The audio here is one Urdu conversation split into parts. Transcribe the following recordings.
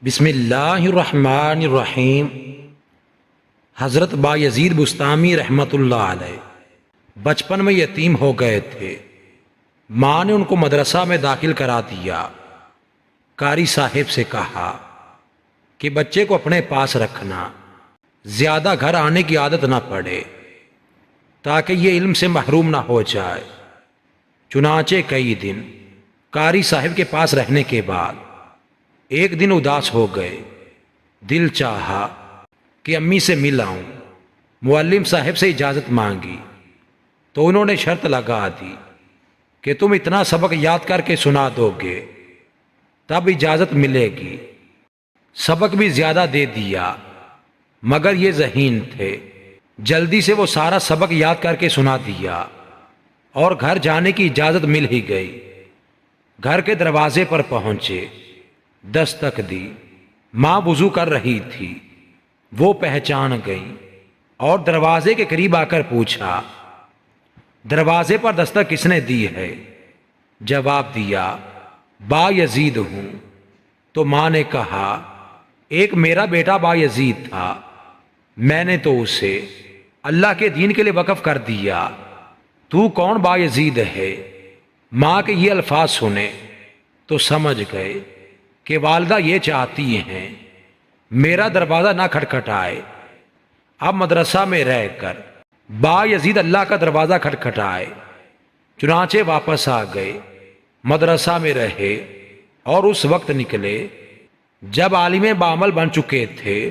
بسم اللہ الرحمن الرحیم۔ حضرت بایزید بسطامی رحمۃ اللہ علیہ بچپن میں یتیم ہو گئے تھے۔ ماں نے ان کو مدرسہ میں داخل کرا دیا۔ قاری صاحب سے کہا کہ بچے کو اپنے پاس رکھنا، زیادہ گھر آنے کی عادت نہ پڑے تاکہ یہ علم سے محروم نہ ہو جائے۔ چنانچہ کئی دن قاری صاحب کے پاس رہنے کے بعد ایک دن اداس ہو گئے۔ دل چاہا کہ امی سے مل آؤں۔ معلم صاحب سے اجازت مانگی تو انہوں نے شرط لگا دی کہ تم اتنا سبق یاد کر کے سنا دو گے تب اجازت ملے گی۔ سبق بھی زیادہ دے دیا مگر یہ ذہین تھے، جلدی سے وہ سارا سبق یاد کر کے سنا دیا اور گھر جانے کی اجازت مل ہی گئی۔ گھر کے دروازے پر پہنچے، دستک دی۔ ماں وضو کر رہی تھی، وہ پہچان گئی اور دروازے کے قریب آ کر پوچھا، دروازے پر دستک کس نے دی ہے؟ جواب دیا، بایزید ہوں۔ تو ماں نے کہا، ایک میرا بیٹا بایزید تھا، میں نے تو اسے اللہ کے دین کے لیے وقف کر دیا۔ تو کون بایزید ہے؟ ماں کے یہ الفاظ سنے تو سمجھ گئے کہ والدہ یہ چاہتی ہیں میرا دروازہ نہ کھٹکھٹائے۔ اب مدرسہ میں رہ کر بایزید اللہ کا دروازہ کھٹکھٹائے۔ چنانچہ واپس آ گئے، مدرسہ میں رہے اور اس وقت نکلے جب عالم بعمل بن چکے تھے۔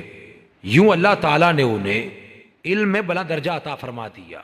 یوں اللہ تعالیٰ نے انہیں علم میں بلند درجہ عطا فرما دیا۔